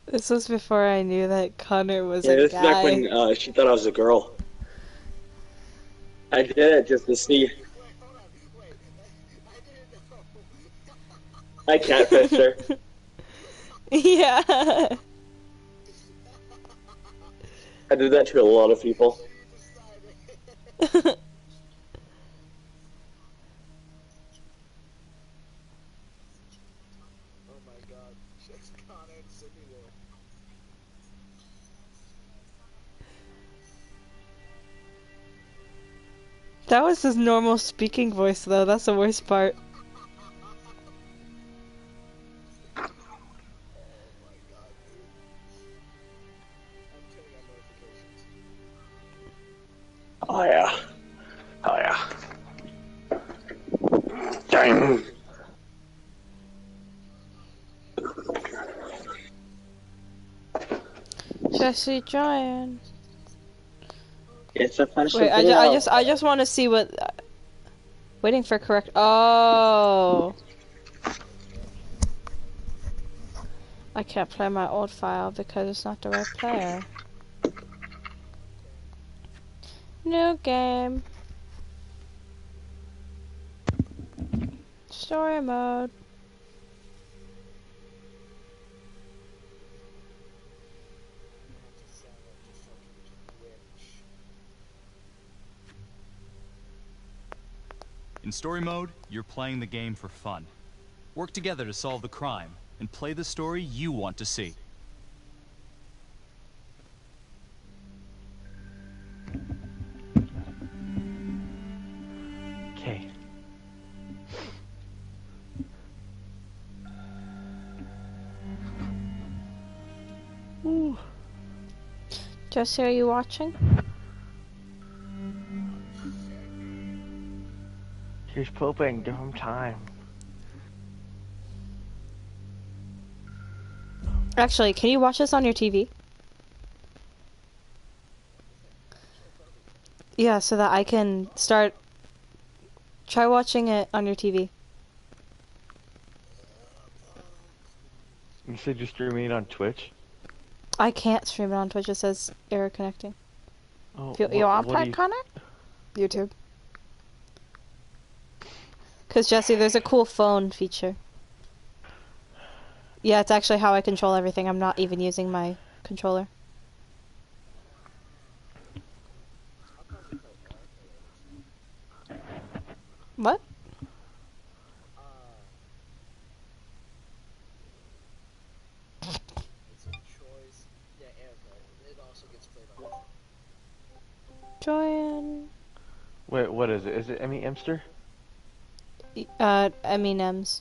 This was before I knew that Connor was Yeah, a this is back guy. when she thought I was a girl. I did it just to see. I catfished her. Yeah. I did that to a lot of people. That was his normal speaking voice, though. That's the worst part. Oh yeah. Oh yeah. Dang. Jesse Giant. It's a finish Wait, of video. I just want to see what. Waiting for correct. Oh. I can't play my old file because it's not the right player. New game. Story mode. In story mode, you're playing the game for fun. Work together to solve the crime, and play the story you want to see. Okay. Ooh. Jesse, are you watching? He's pooping. Give him time. Actually, can you watch this on your TV? Yeah, so that I can start. Try watching it on your TV. You said you're streaming it on Twitch? I can't stream it on Twitch. It says error connecting. Oh, You want to what do play, you... Connor? YouTube. Because, Jesse, there's a cool phone feature. Yeah, it's actually how I control everything. I'm not even using my controller. What? Join. Wait, what is it? Is it Emmy Emster? Eminems.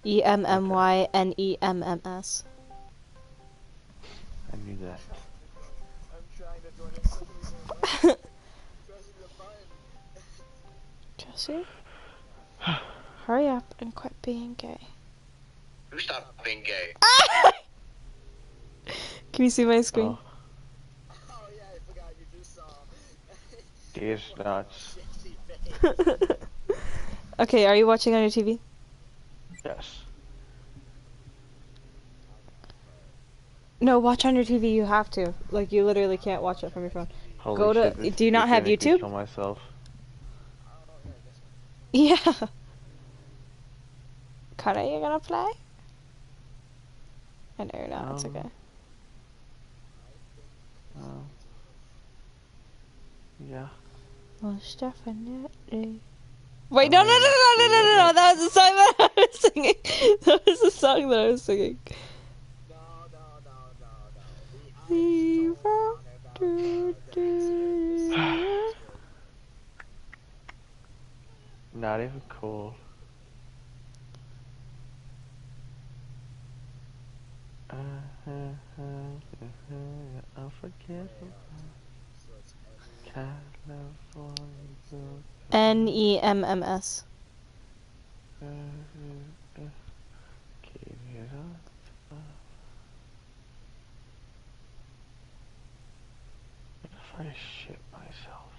Okay, Emmynems. I knew that. Jesse? Hurry up and quit being gay. You stop being gay. Can you see my screen? Oh. These nuts. Okay, are you watching on your TV? Yes. No, watch on your TV. You have to. Like, you literally can't watch it from your phone. Holy Go to. shit, this Do you not have gonna make me YouTube? kill myself. Yeah. Connor, you gonna play? I know you're not. It's okay. Yeah. Most definitely. Wait, no, no, no, no, no, no, no, no! That was the song that I was singing. That was the song that I was singing. Not even cool. Unforgettable. California. Nems. What if I shit myself?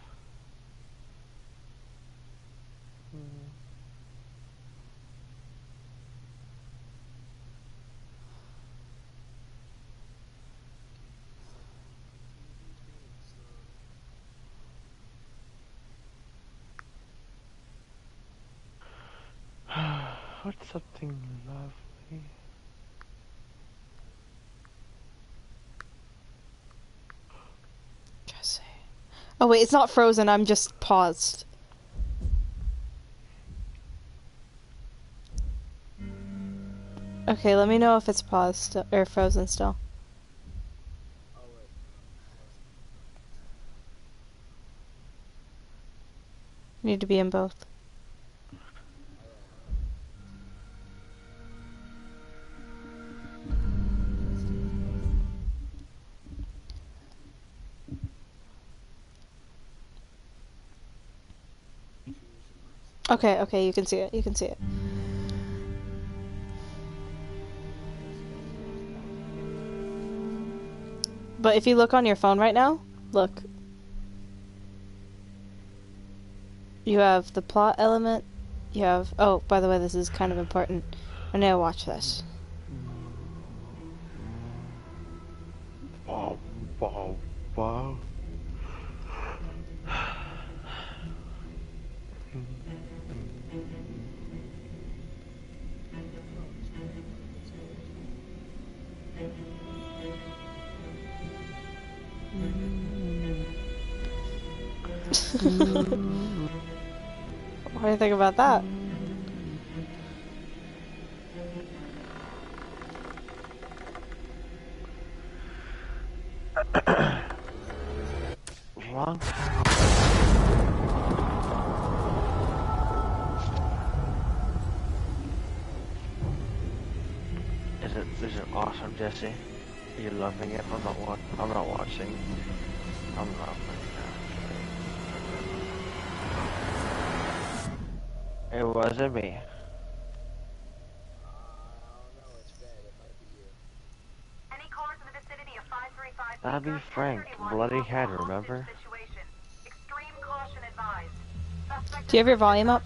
Put something lovely. Jesse. Oh wait, it's not frozen. I'm just paused. Okay, let me know if it's paused or frozen still. Need to be in both. Okay, okay, you can see it. You can see it. But if you look on your phone right now, look. You have the plot element. You have... Oh, by the way, this is kind of important. I need to watch this. Wow, wow, wow. What do you think about that? Long time. Is it awesome, Jesse? Are you loving it? I'm not watching. I'm not. It wasn't me. That'd be Frank, bloody head, remember? Do you have your volume up?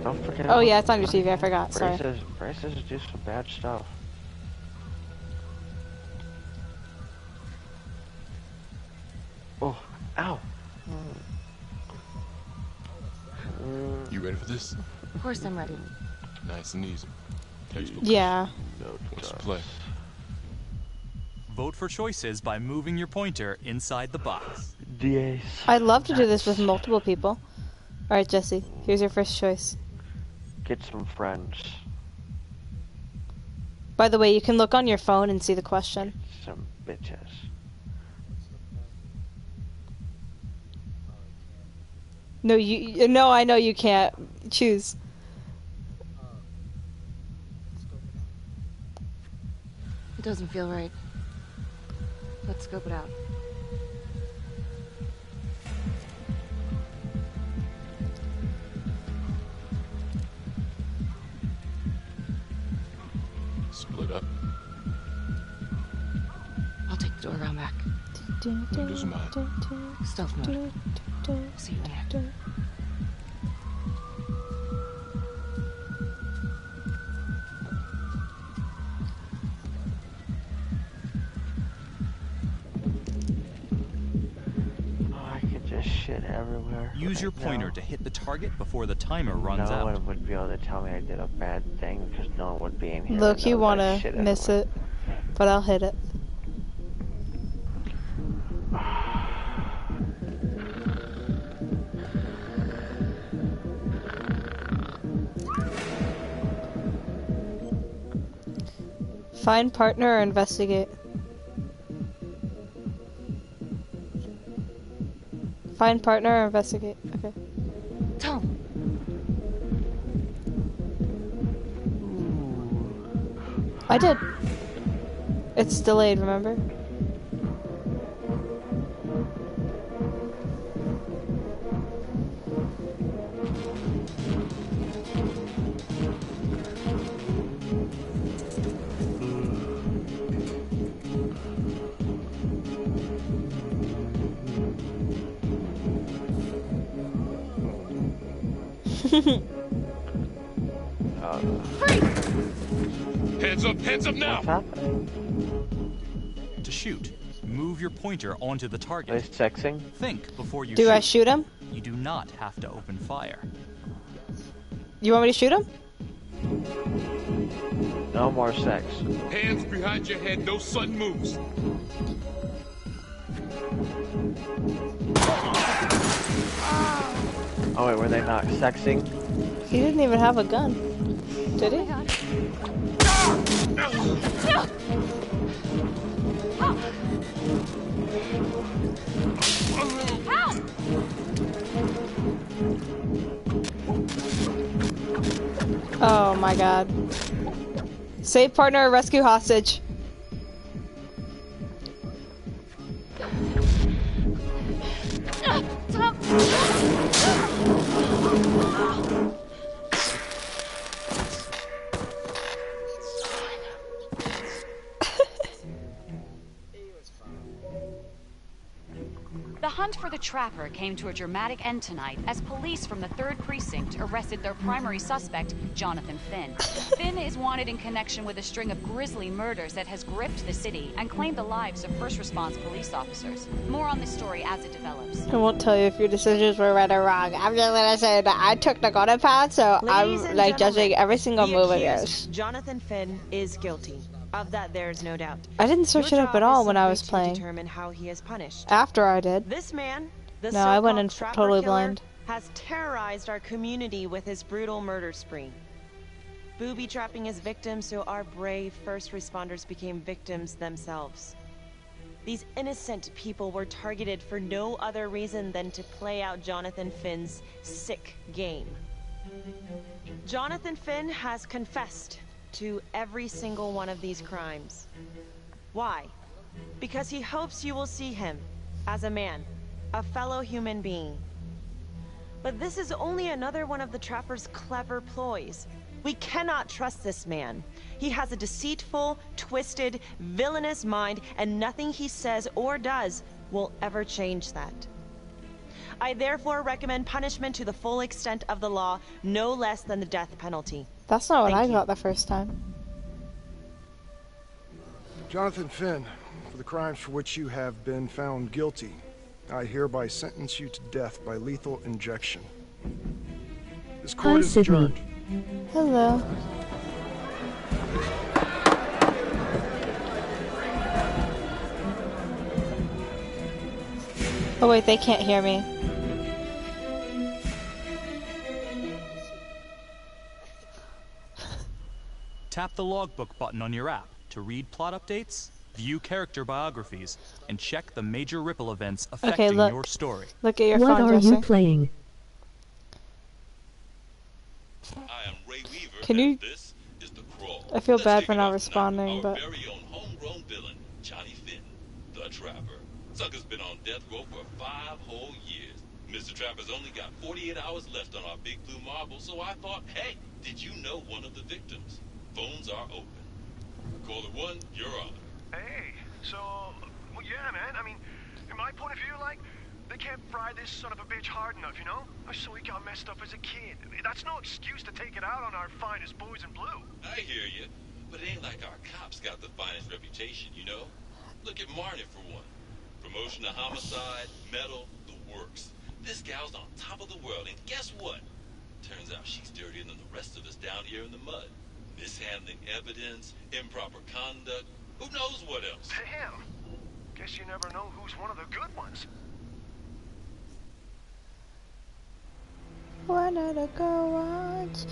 Don't forget. Oh yeah, it's on your TV. I forgot. Sorry. Braces do some bad stuff. Oh, ow. You ready for this? Of course I'm ready. Nice and easy. Textbook. Yeah. What's the play? Vote for choices by moving your pointer inside the box. DAs. I'd love to do this with multiple people. Alright, Jesse. Here's your first choice. Get some friends. By the way, you can look on your phone and see the question. Some bitches. No, no, I know you can't. Choose. It doesn't feel right. Let's scope it out. Split up. I'll take the door around back. Doesn't matter. Stealth mode. See you in there. Oh, I could just shit everywhere. Use your pointer to hit the target before the timer runs No out. one would be able to tell me I did a bad thing because no one would be in here. Look, you want wanna miss it, but I'll hit it. Find partner or investigate. Find partner or investigate. Okay. Tom. I did. It's delayed, remember? Hands up now! What's happening? To shoot, move your pointer onto the Are they target. sexing? Think before you Do shoot. I shoot him? You do not have to open fire. You want me to shoot him? No more sex. Hands behind your head, no sudden moves. Oh wait, were they not sexing? He didn't even have a gun. Did he? Oh my god. Save partner, rescue hostage. The hunt for the Trapper came to a dramatic end tonight as police from the 3rd Precinct arrested their primary suspect, Jonathan Finn. Finn is wanted in connection with a string of grisly murders that has gripped the city and claimed the lives of first response police officers. More on this story as it develops. I won't tell you if your decisions were right or wrong. I'm just gonna say that I took the golden path, so Ladies I'm and like gentlemen, judging every single the move of accused, yours. Jonathan Finn is guilty. Of that, there's no doubt. I didn't search it Your up at job all is when I simply was to playing. determine how he is punished. After I did. This man, the No, I went in so-called Trapper totally killer, blind. has terrorized our community with his brutal murder spree. Booby trapping his victims so our brave first responders became victims themselves. These innocent people were targeted for no other reason than to play out Jonathan Finn's sick game. Jonathan Finn has confessed to every single one of these crimes. Why? Because he hopes you will see him as a man, a fellow human being. But this is only another one of the Trapper's clever ploys. We cannot trust this man. He has a deceitful, twisted, villainous mind, and nothing he says or does will ever change that. I therefore recommend punishment to the full extent of the law, no less than the death penalty. That's not what Thank I you. got the first time. Jonathan Finn, for the crimes for which you have been found guilty, I hereby sentence you to death by lethal injection. This court is adjourned. Hello. Oh wait, they can't hear me. Tap the logbook button on your app to read plot updates, view character biographies, and check the major ripple events affecting look. your story. Look at your What phone, are Jesse. you playing? I am Ray Weaver, Can you- and this is The Crawl. I feel Let's bad kick for it not off responding, tonight with but- our very own homegrown villain, Johnny Finn, the Trapper. Sucker's been on death row for 5 whole years. Mr. Trapper's only got 48 hours left on our big blue marble, so I thought, hey, did you know one of the victims? Phones are open. Caller 1, you're on. Hey, so, well, yeah, man. I mean, in my point of view, like, they can't fry this son of a bitch hard enough, you know? So he got messed up as a kid. That's no excuse to take it out on our finest boys in blue. I hear you, but it ain't like our cops got the finest reputation, you know? Look at Marnie for one. Promotion to homicide, medal, the works. This gal's on top of the world, and guess what? Turns out she's dirtier than the rest of us down here in the mud. Mishandling evidence, improper conduct, who knows what else? Damn. Guess you never know who's one of the good ones. Why not I go watch?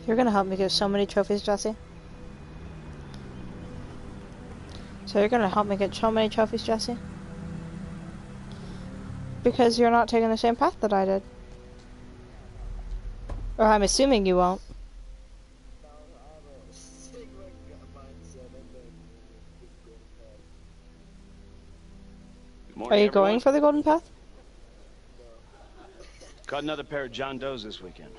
You're gonna help me get so many trophies, Jesse. So you're gonna help me get so many trophies, Jesse? Because you're not taking the same path that I did. Or I'm assuming you won't. Are you going for the golden path? Caught another pair of John Does this weekend.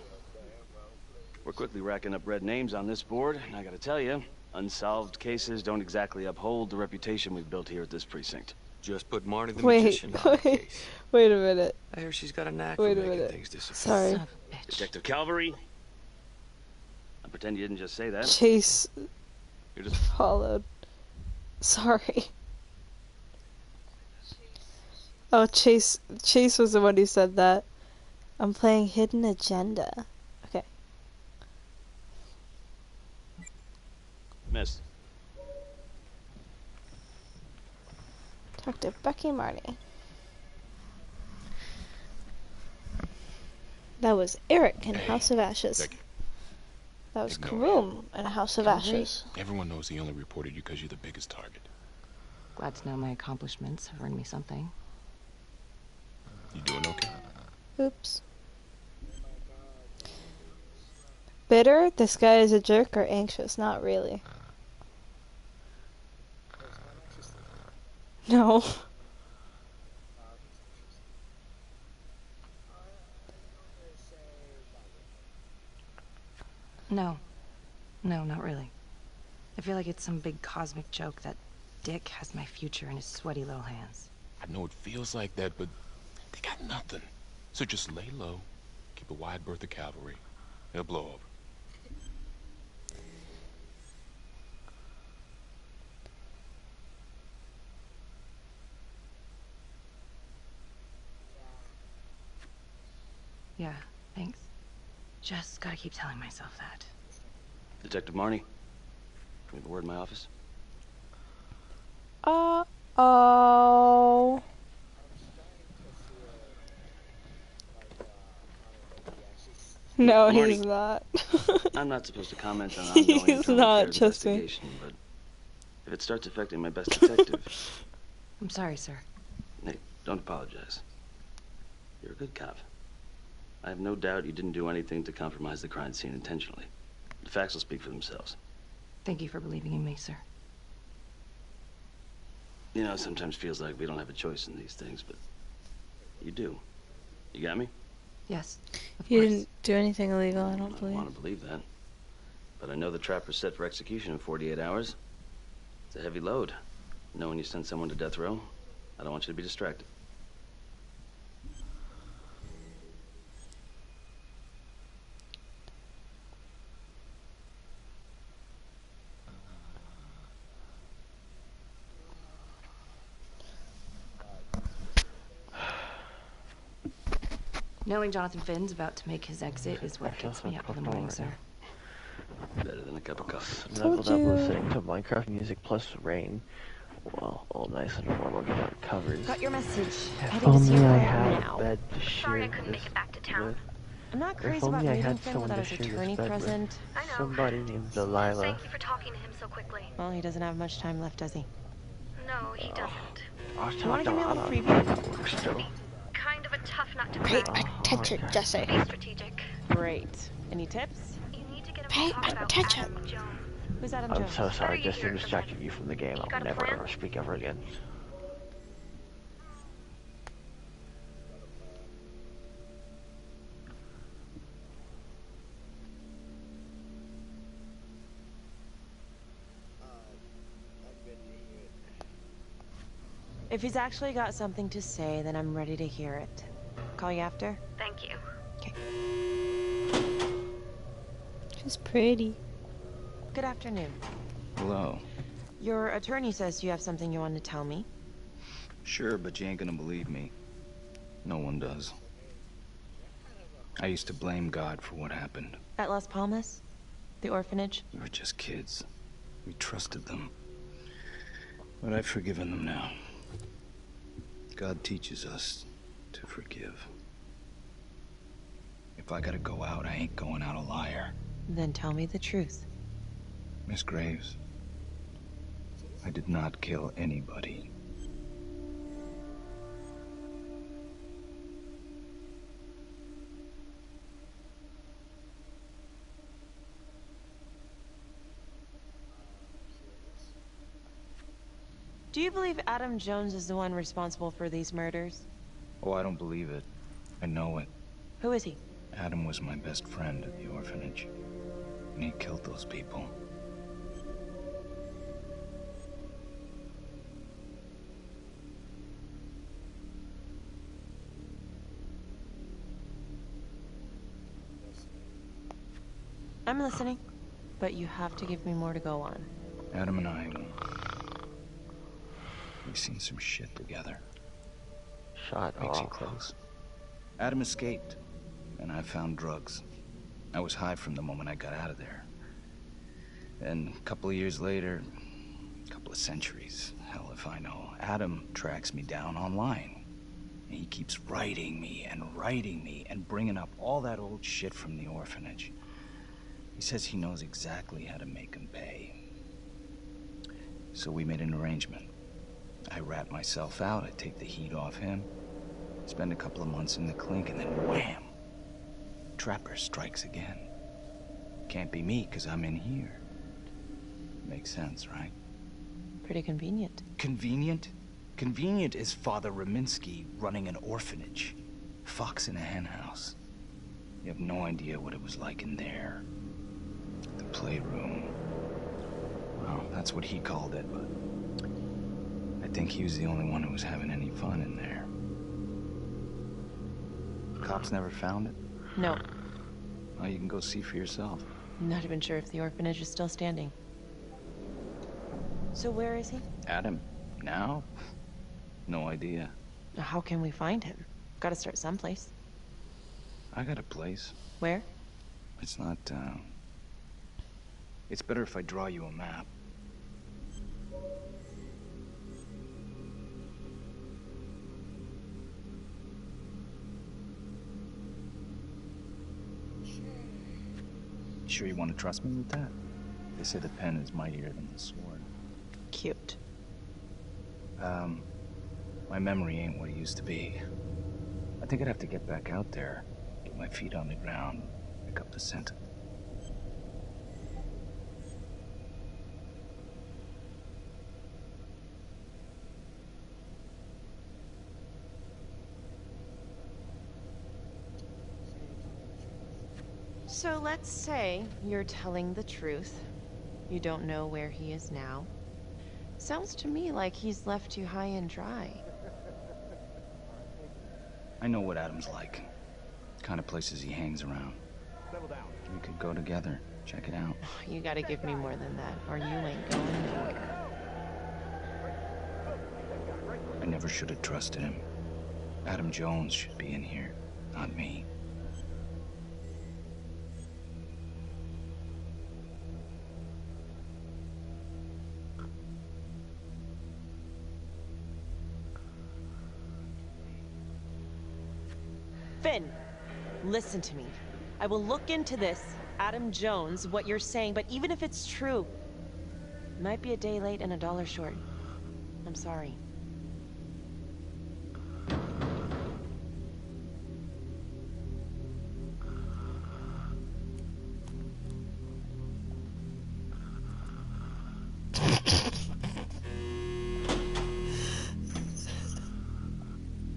We're quickly racking up red names on this board, and I gotta tell you, unsolved cases don't exactly uphold the reputation we've built here at this precinct. Just put Marnie the Wait, magician on the case. wait a minute. I hear she's got a knack Wait for a making minute. things disappear. Sorry. Detective Calvary? I pretend you didn't just say that. Chase You're just followed. Sorry. Oh, Chase was the one who said that. I'm playing Hidden Agenda. Okay. Miss. Talk to Becky Marty. That was Eric in House of Ashes. Becky. That was Ignore Karoom in House of Ashes. Everyone knows he only reported you because you're the biggest target. Glad to know my accomplishments have earned me something. You doing okay? Oops. Bitter? This guy is a jerk, or anxious? Not really. No. No. No, not really. I feel like it's some big cosmic joke that Dick has my future in his sweaty little hands. I know it feels like that, but they got nothing. So just lay low, keep a wide berth of cavalry. They'll blow over. Yeah, thanks. Just gotta keep telling myself that. Detective Marnie, we have a word in my office. Uh-oh. No, Marty, he's not. I'm not supposed to comment on ongoing He's internal not, affairs trust me. investigation, but if it starts affecting my best detective... I'm sorry, sir. Hey, don't apologize. You're a good cop. I have no doubt you didn't do anything to compromise the crime scene intentionally. The facts will speak for themselves. Thank you for believing in me, sir. You know, it sometimes feels like we don't have a choice in these things, but you do. You got me? Yes, of You course. didn't do anything illegal, I don't I believe. want to believe that. But I know the trapper's set for execution in 48 hours. It's a heavy load. Knowing you send someone to death row, I don't want you to be distracted. Knowing Jonathan Finn's about to make his exit is what gets me up in the morning, sir. Better than a cup of coffee. Snuggled up listening to Minecraft music plus rain. Well, all nice and warm under our covers. Got your message. If Heading to only Sierra I right had now. a bed to Sorry I share couldn't this make it back to town. with. I'm not If crazy about only I meeting had Finn someone without to his share this attorney bed present. with. I know. Somebody named Delilah. Thank you for talking to him so quickly. Well, he doesn't have much time left, does he? No, he doesn't. You want to give me a little preview? Kind of a tough nut to Pay crack. attention, Jesse. Be strategic. Great. Any tips? You need to get him Pay to talk about attention. Adam Jones. Who's Adam I'm Jones? so sorry, you Jesse. hear I'm it from distracting him? you from the game. You I got will a never plan? ever speak ever again. If he's actually got something to say, then I'm ready to hear it. Call you after? Thank you. She's pretty. Good afternoon. Hello. Your attorney says you have something you want to tell me. Sure, but you ain't gonna believe me. No one does. I used to blame God for what happened. At Las Palmas? The orphanage? We were just kids. We trusted them. But I've forgiven them now. God teaches us to forgive. If I gotta go out, I ain't going out a liar. Then tell me the truth. Miss Graves, I did not kill anybody. Do you believe Adam Jones is the one responsible for these murders? Oh, I don't believe it. I know it. Who is he? Adam was my best friend at the orphanage. And he killed those people. I'm listening, but you have to give me more to go on. Adam and I, we've seen some shit together. Shut Makes you up. close. Adam escaped, and I found drugs. I was high from the moment I got out of there. Then a couple of years later, a couple of centuries, hell if I know, Adam tracks me down online. And he keeps writing me and bringing up all that old shit from the orphanage. He says he knows exactly how to make him pay. So we made an arrangement. I rat myself out, I take the heat off him, spend a couple of months in the clink, and then wham! Trapper strikes again. Can't be me, 'cause I'm in here. Makes sense, right? Pretty convenient. Convenient? Convenient is Father Raminsky running an orphanage. Fox in a henhouse. You have no idea what it was like in there. The playroom. Well, that's what he called it, but I think he was the only one who was having any fun in there. Cops never found it? No. Well, you can go see for yourself. I'm not even sure if the orphanage is still standing. So where is he? Adam? Now? No idea. How can we find him? Gotta start someplace. I got a place. Where? It's not, It's better if I draw you a map. Sure you want to trust me with that? They say the pen is mightier than the sword. Cute. My memory ain't what it used to be. I think I'd have to get back out there, get my feet on the ground, pick up the scent. So let's say you're telling the truth. You don't know where he is now. Sounds to me like he's left you high and dry. I know what Adam's like. Kind of places he hangs around. We could go together, check it out. You gotta give me more than that, or you ain't going nowhere. I never should have trusted him. Adam Jones should be in here, not me. Finn, listen to me. I will look into this, Adam Jones, what you're saying, but even if it's true, it might be a day late and $1 short. I'm sorry.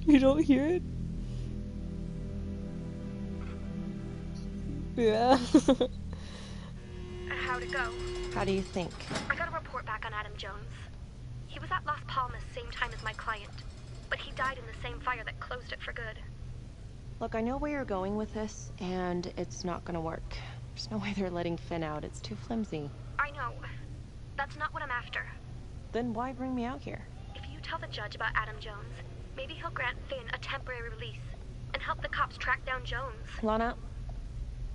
You don't hear it? Yeah. How'd it go? How do you think? I got a report back on Adam Jones. He was at Las Palmas same time as my client, but he died in the same fire that closed it for good. Look, I know where you're going with this, and it's not gonna work. There's no way they're letting Finn out. It's too flimsy. I know. That's not what I'm after. Then why bring me out here? If you tell the judge about Adam Jones, maybe he'll grant Finn a temporary release and help the cops track down Jones. Lana,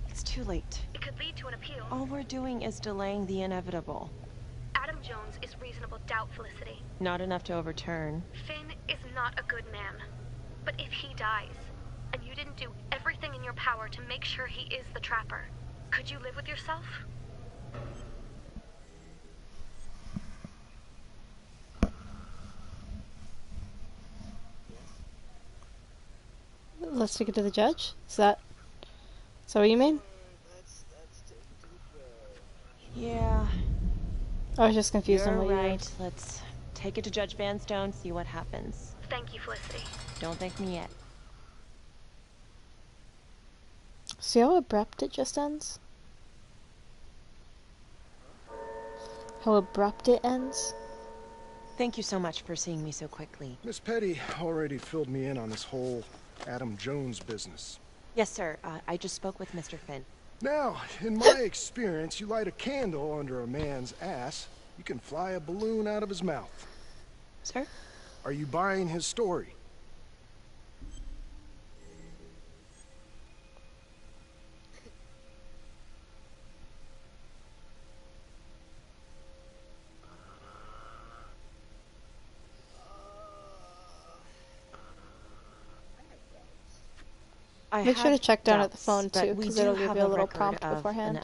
it's too late. It could lead to an appeal. All we're doing is delaying the inevitable. Adam Jones is reasonable doubt, Felicity. Not enough to overturn. Finn is not a good man. But if he dies, and you didn't do everything in your power to make sure he is the trapper, could you live with yourself? Let's take it to the judge? Is that what you mean? Yeah. I was just confused on You're what you right. Let's take it to Judge Vanstone, see what happens. Thank you, Felicity. Don't thank me yet. See how abrupt it just ends? How abrupt it ends? Thank you so much for seeing me so quickly. Miss Petty already filled me in on this whole Adam Jones business. Yes, sir. I just spoke with Mr. Finn. Now, in my experience, you light a candle under a man's ass, you can fly a balloon out of his mouth. Sir? Are you buying his story? Make sure to check down at the phone too, because it'll give you a little prompt beforehand.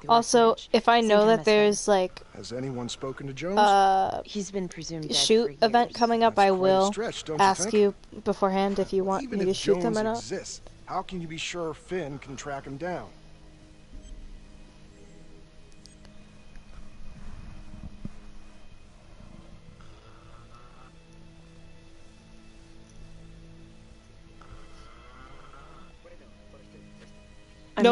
Also, if I know that there's like Has anyone spoken to Jones? He's been presumed dead shoot for event years. coming up, That's I quite a will stretch, don't you ask think? you beforehand if you want Even me to if shoot them Jones or not. exists, how can you be sure Finn can track him down?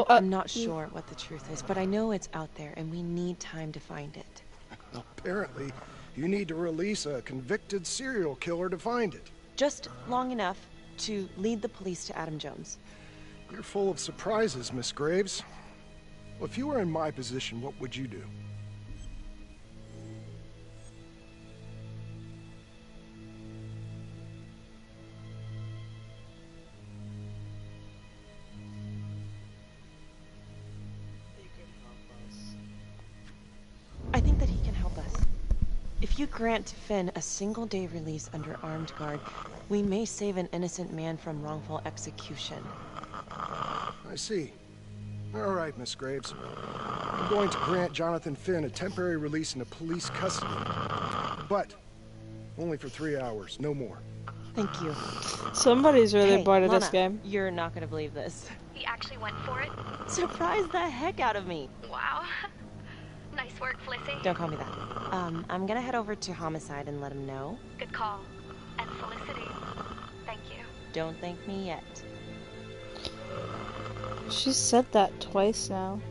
I'm not sure what the truth is, but I know it's out there, and we need time to find it. Apparently, you need to release a convicted serial killer to find it. Just long enough to lead the police to Adam Jones. You're full of surprises, Miss Graves. Well, if you were in my position, what would you do? I think that he can help us. If you grant Finn a single-day release under armed guard, we may save an innocent man from wrongful execution. I see. All right, Miss Graves. I'm going to grant Jonathan Finn a temporary release into police custody. But only for 3 hours, no more. Thank you. Somebody's really Hey, bored of Lana, this game. You're not gonna believe this. He actually went for it? Surprised the heck out of me. Wow. Nice work, Flissy. Don't call me that. I'm gonna head over to Homicide and let him know. Good call. And Felicity, thank you. Don't thank me yet. She said that twice now.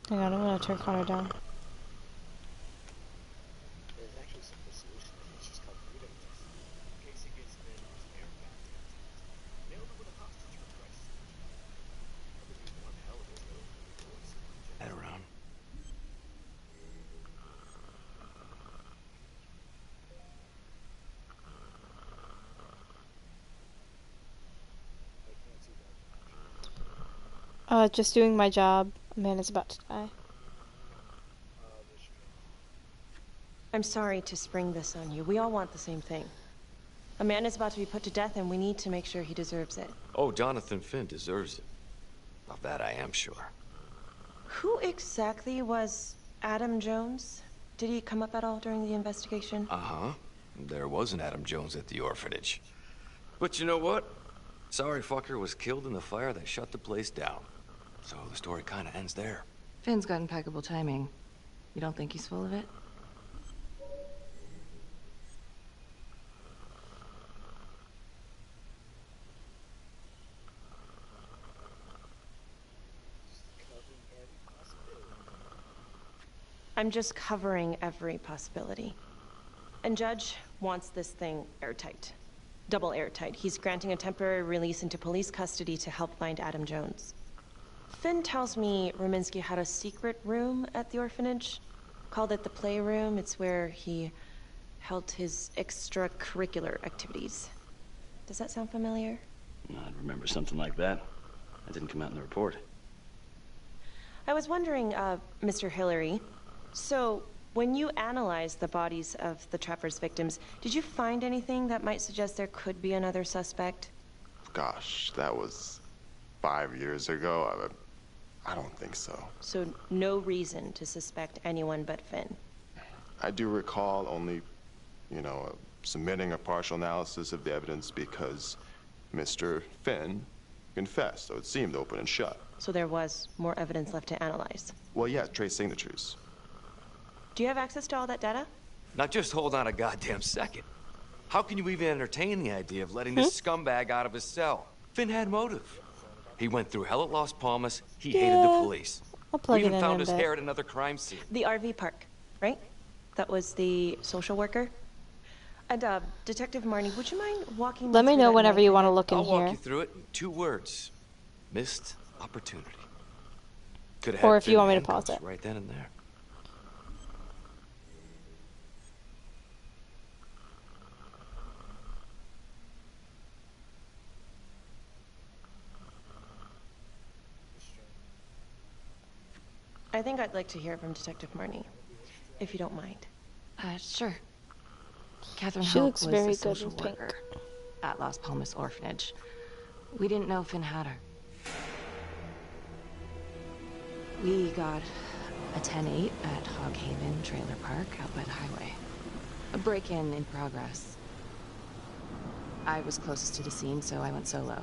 Hang on, I'm gonna turn Connor down. Head around. Just doing my job. A man is about to die. I'm sorry to spring this on you. We all want the same thing. A man is about to be put to death, and we need to make sure he deserves it. Oh, Jonathan Finn deserves it. Of that I am sure. Who exactly was Adam Jones? Did he come up at all during the investigation? Uh-huh. There was an Adam Jones at the orphanage. But you know what? Sorry fucker was killed in the fire that shut the place down. So the story kind of ends there. Finn's got impeccable timing. You don't think he's full of it? I'm just covering every possibility. And Judge wants this thing airtight. Double airtight. He's granting a temporary release into police custody to help find Adam Jones. Finn tells me Rominsky had a secret room at the orphanage. Called it the playroom. It's where he held his extracurricular activities. Does that sound familiar? I'd remember something like that. That didn't come out in the report. I was wondering, Mr. Hillary, so when you analyzed the bodies of the Trapper's victims, did you find anything that might suggest there could be another suspect? Gosh, that was 5 years ago. I don't think so. So no reason to suspect anyone but Finn? I do recall only, submitting a partial analysis of the evidence because Mr. Finn confessed, so it seemed open and shut. So there was more evidence left to analyze? Well, yeah, trace signatures. Do you have access to all that data? Now just hold on a goddamn second. How can you even entertain the idea of letting this scumbag out of his cell? Finn had motive. He went through hell at Las Palmas. He hated the police. I'll plug He it even in found a his bit. hair at another crime scene. The RV park, right? That was the social worker? And, Detective Marnie, would you mind walking Let me through know that whenever you want to look in I'll walk here. you through it in 2 words. Missed opportunity. Could have Or had if you Finn want me to handcuffs pause it. right then and there. I think I'd like to hear from Detective Marnie. if you don't mind. Sure. Catherine She Hope looks was very a good social in pink. worker at Las Palmas Orphanage. We didn't know Finn had her. We got a 10-8 at Hog Haven Trailer Park out by the highway. A break-in in progress. I was closest to the scene, so I went solo.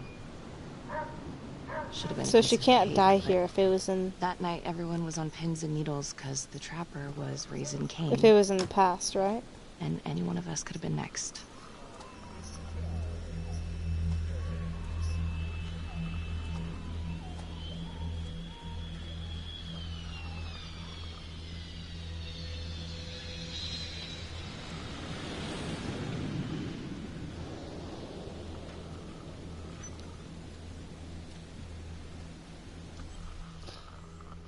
Should have been. So she can't die here if it was in... That night, everyone was on pins and needles because the trapper was raising Cain. If it was in the past, right? And any one of us could have been next.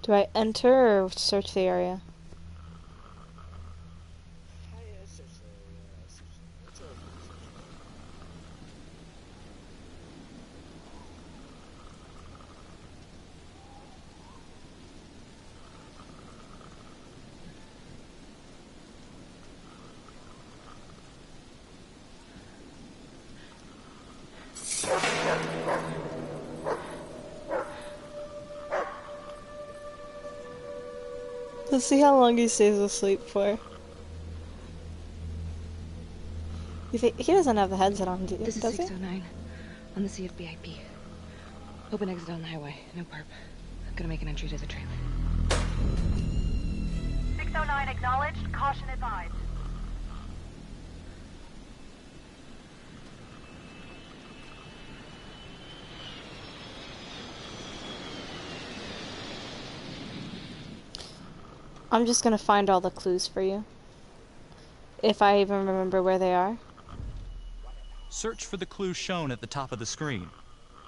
Do I enter or search the area? Let's see how long he stays asleep for. You think he doesn't have the headset on, This is does he? 609 on the CFBIP. Open exit on the highway. No perp. I'm gonna make an entry to the trailer. 609 acknowledged. Caution advised. I'm just gonna find all the clues for you. If I even remember where they are. Search for the clues shown at the top of the screen.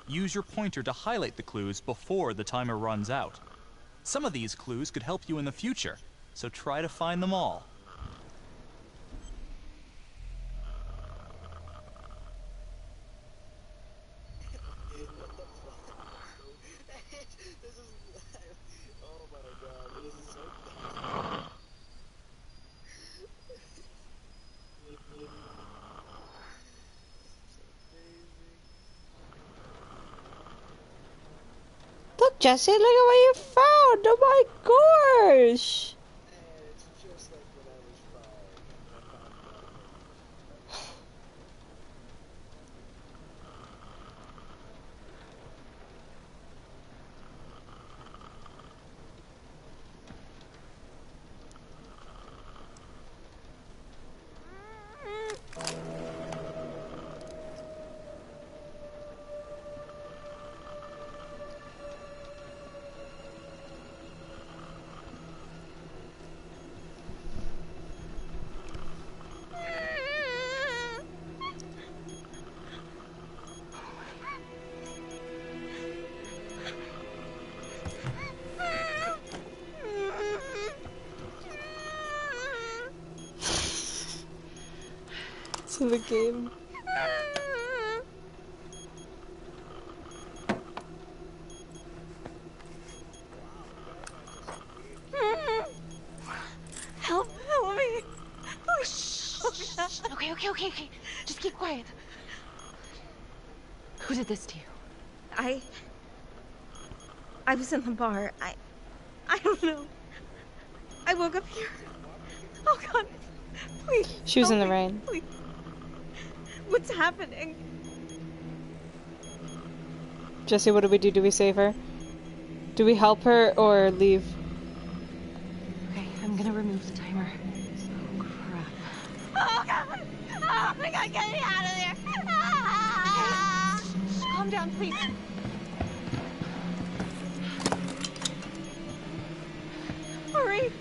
Use your pointer to highlight the clues before the timer runs out. Some of these clues could help you in the future, so try to find them all. Look, Jesse, look at what you found! Oh my gosh! To the game. Help me. Oh, shh. Okay. Just keep quiet. Who did this to you? I was in the bar. I don't know. I woke up here. Oh God, please. She was in the help me, rain. Please. What's happening? Jesse, what do we do? Do we save her? Do we help her or leave? Okay, I'm gonna remove the timer. Oh God! Oh my God, get me out of there! Ah! Okay. Calm down, please. Hurry!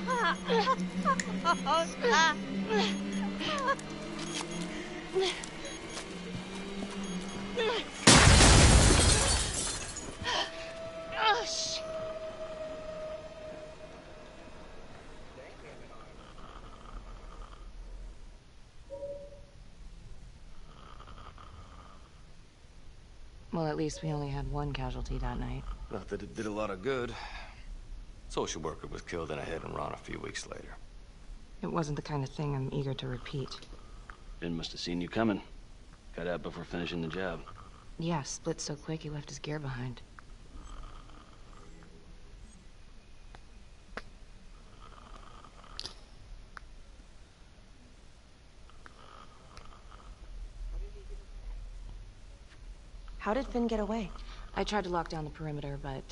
Oh, ah. Oh, shit. Well, at least we only had one casualty that night. Not that it did a lot of good. Social worker was killed in a hit-and-run a few weeks later. It wasn't the kind of thing I'm eager to repeat. Finn must have seen you coming. Got out before finishing the job. Yeah, split so quick he left his gear behind. How did Finn get away? I tried to lock down the perimeter, but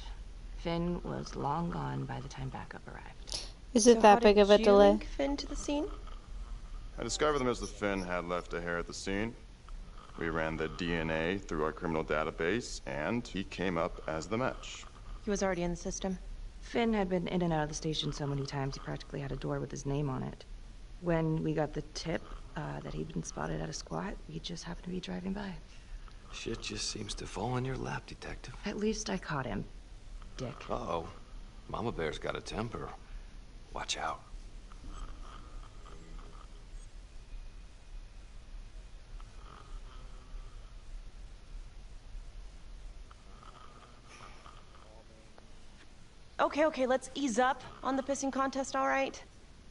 Finn was long gone by the time backup arrived. Is it that big of a delay? Link Finn to the scene? I discovered that Mr. Finn had left a hair at the scene. We ran the DNA through our criminal database, and he came up as the match. He was already in the system. Finn had been in and out of the station so many times he practically had a door with his name on it. When we got the tip that he'd been spotted at a squat, we just happened to be driving by. Shit just seems to fall in your lap, Detective. At least I caught him, Dick. Uh-oh. Mama Bear's got a temper. Watch out. Okay, let's ease up on the pissing contest, all right?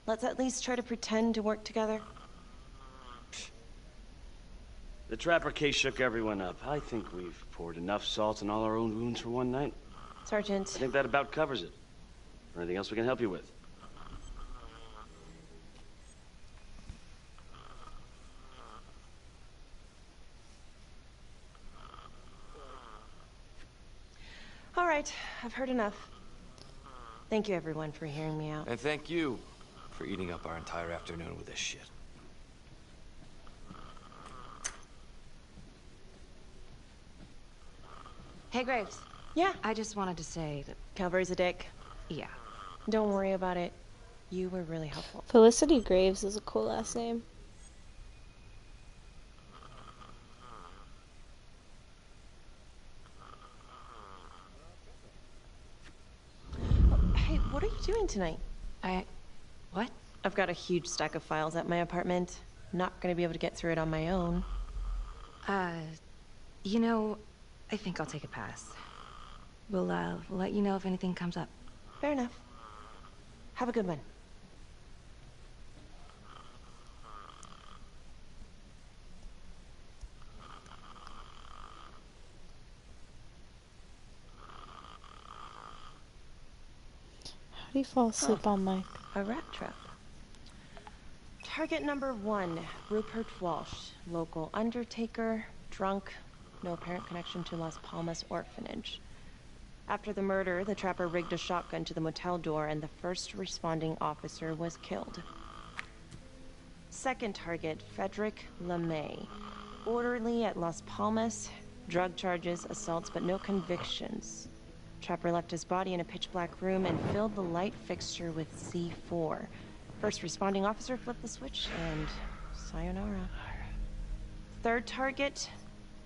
Let's at least try to pretend to work together. The Trapper case shook everyone up. I think we've poured enough salt in all our own wounds for one night. Sergeant. I think that about covers it. Or anything else we can help you with? All right, I've heard enough. Thank you, everyone, for hearing me out. And thank you for eating up our entire afternoon with this shit. Hey, Graves. Yeah? I just wanted to say that... Calvary's a dick. Yeah. Don't worry about it. You were really helpful. Felicity Graves is a cool last name. Hey, what are you doing tonight? What? I've got a huge stack of files at my apartment. Not gonna be able to get through it on my own. You know, I think I'll take a pass. We'll let you know if anything comes up. Fair enough. Have a good one. How do you fall asleep on mic? A rat trap. Target number 1, Rupert Walsh, local undertaker, drunk, no apparent connection to Las Palmas orphanage. After the murder, the trapper rigged a shotgun to the motel door and the first responding officer was killed. Second target, Frederick LeMay, orderly at Las Palmas, drug charges, assaults, but no convictions. Trapper left his body in a pitch-black room and filled the light fixture with C4. First responding officer flipped the switch, and sayonara. Third target,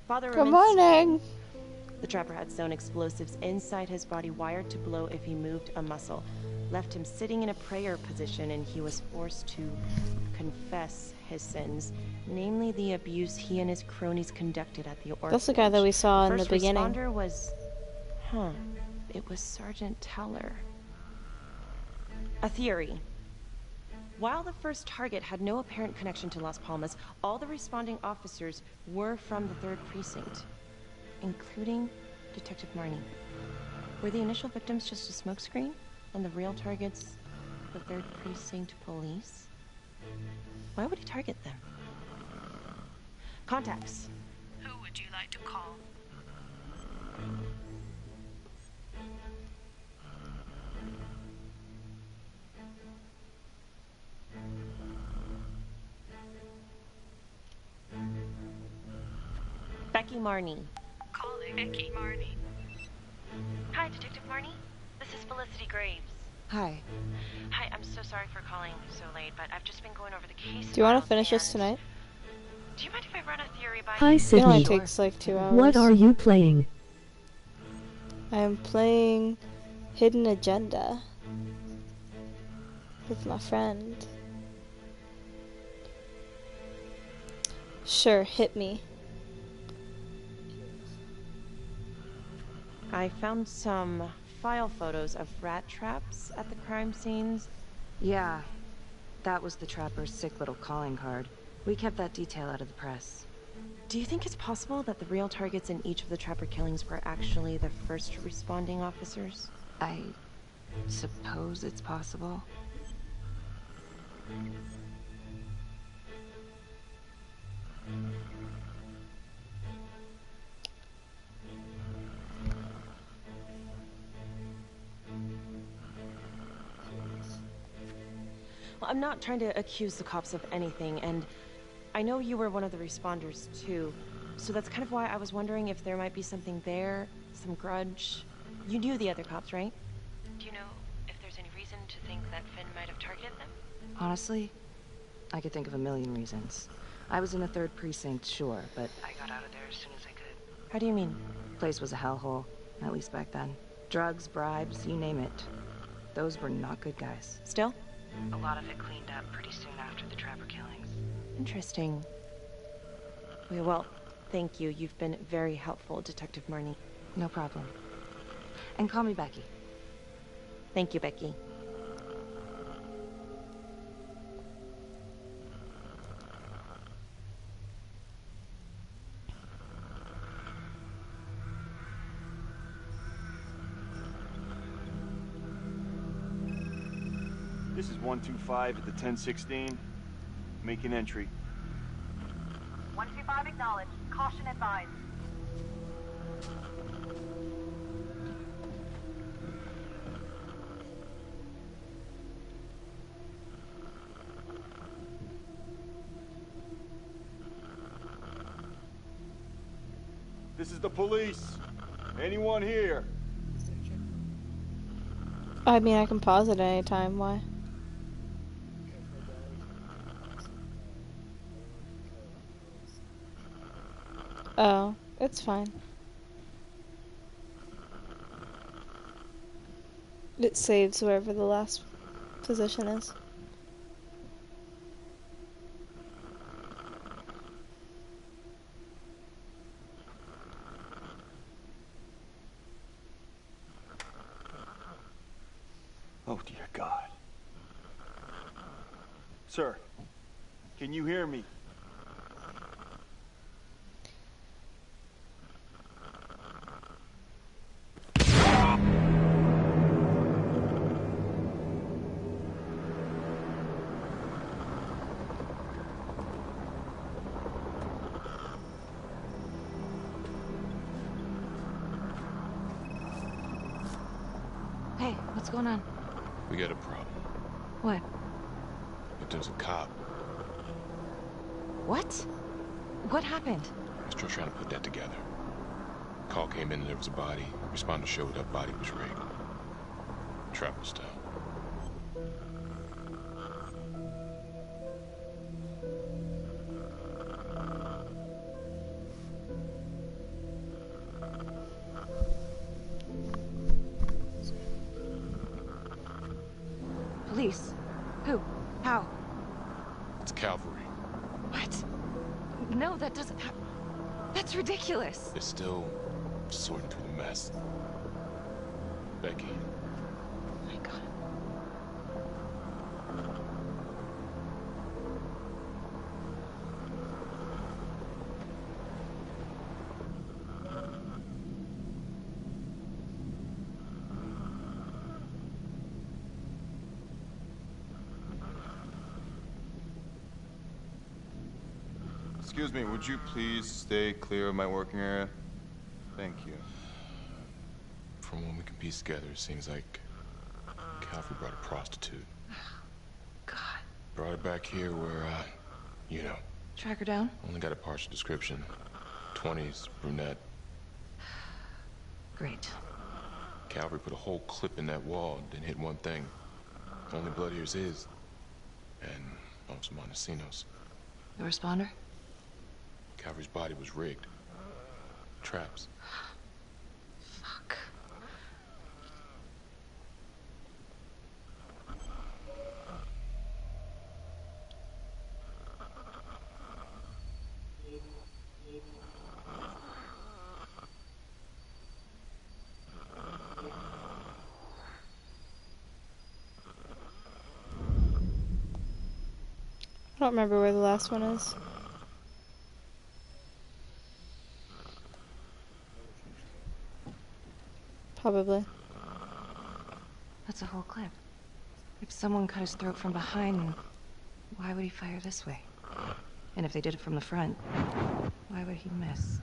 Father Good morning. The trapper had sewn explosives inside his body, wired to blow if he moved a muscle. Left him sitting in a prayer position, and he was forced to confess his sins, namely the abuse he and his cronies conducted at the orphanage. That's the guy that we saw in the beginning. First responder was... It was Sergeant Teller. A theory. While the first target had no apparent connection to Las Palmas, all the responding officers were from the 3rd Precinct, including Detective Marnie. Were the initial victims just a smokescreen, and the real targets the 3rd Precinct police? Why would he target them? Contacts. Who would you like to call? Becky Marnie. Calling Becky Marnie. Hi, Detective Marnie. This is Felicity Graves. Hi. Hi, I'm so sorry for calling so late, but I've just been going over the case. Do you want to finish this tonight? Do you mind if I run a theory by Hi, you? Sydney. It only takes like 2 hours. What are you playing? I am playing Hidden Agenda with my friend. Sure, hit me. I found some file photos of rat traps at the crime scenes. Yeah, that was the trapper's sick little calling card. We kept that detail out of the press. Do you think it's possible that the real targets in each of the trapper killings were actually the first responding officers? I suppose it's possible. Well, I'm not trying to accuse the cops of anything, and I know you were one of the responders too, so that's kind of why I was wondering if there might be something there, some grudge. You knew the other cops, right? Do you know if there's any reason to think that Finn might have targeted them? Honestly, I could think of a million reasons. I was in the 3rd precinct, sure, but I got out of there as soon as I could. How do you mean? Place was a hellhole, at least back then. Drugs, bribes, you name it. Those were not good guys. Still? A lot of it cleaned up pretty soon after the trapper killings. Interesting. Well, thank you. You've been very helpful, Detective Marnie. No problem. And call me Becky. Thank you, Becky. This is 125 at the 1016. Making entry. 125 acknowledged. Caution advised. This is the police. Anyone here? I mean, I can pause at any time. Why? Oh, it's fine. It saves wherever the last position is. Oh, dear God. Sir, can you hear me? Hey, what's going on? We got a problem. What? But there's a cop. What? What happened? Still trying to put that together. Call came in and there was a body. Responder showed up, body was rigged. Trapper style. Police? Who? How? It's cavalry. What? No, that doesn't happen. That's ridiculous. They're still sorting through the mess. Becky. Oh my God. Excuse me, would you please stay clear of my working area? Thank you. From what we can piece together, it seems like Calvary brought a prostitute. God. Brought her back here where, you know. Track her down? Only got a partial description. 20s, brunette. Great. Calvary put a whole clip in that wall, didn't hit one thing. Only blood here's his. And also Montesino's. The responder? Calvary's body was rigged. Traps. Fuck. I don't remember where the last one is. Probably. That's a whole clip. If someone cut his throat from behind, why would he fire this way? And if they did it from the front, why would he miss?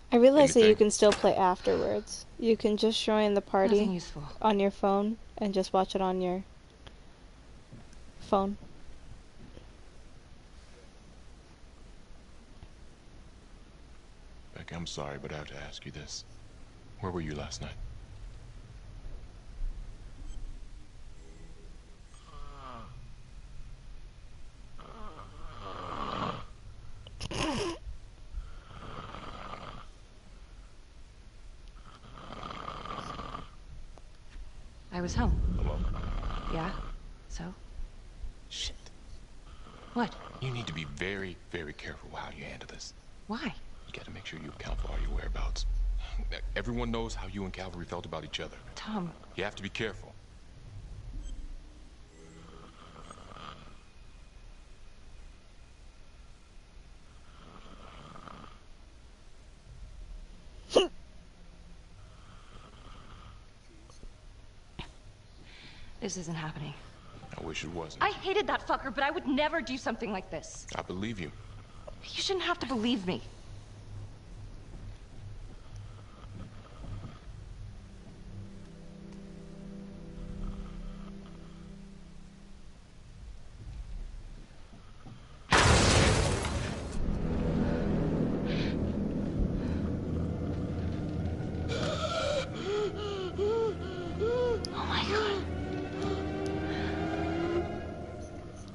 I realize that you can still play afterwards. You can just join the party on your phone and just watch it on your phone. Beck, I'm sorry, but I have to ask you this. Where were you last night? I was home. Hello? Yeah? So? Shit. What? You need to be very, very careful how you handle this. Why? You gotta make sure you account for all your whereabouts. Everyone knows how you and Calvary felt about each other. Tom. You have to be careful. This isn't happening. I wish it wasn't. I hated that fucker, but I would never do something like this. I believe you. You shouldn't have to believe me.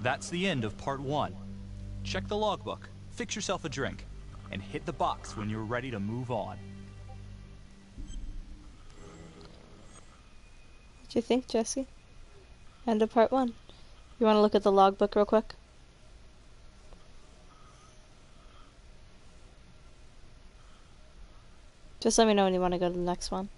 That's the end of part 1. Check the logbook, fix yourself a drink, and hit the box when you're ready to move on. What do you think, Jesse? End of part 1. You want to look at the logbook real quick? Just let me know when you want to go to the next one.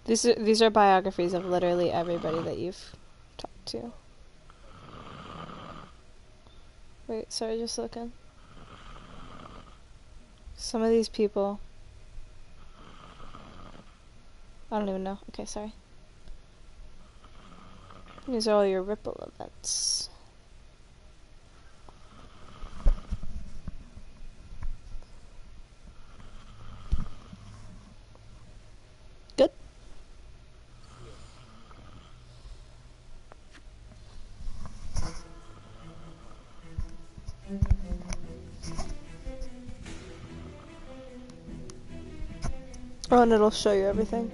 These are biographies of literally everybody that you've talked to. Wait, sorry, just looking. Some of these people... I don't even know. Okay, sorry. These are all your Ripple events. Good. Oh, and it'll show you everything.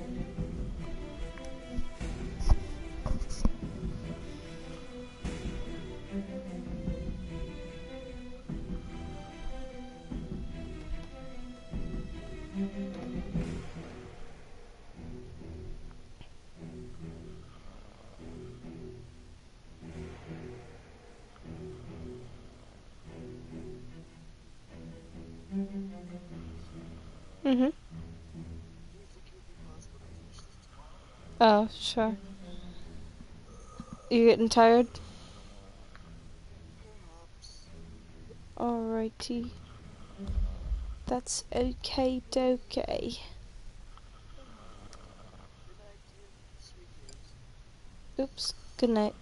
Mm-hmm. Oh, sure. You getting tired? Alrighty. That's okay dokey. Oops. Good night.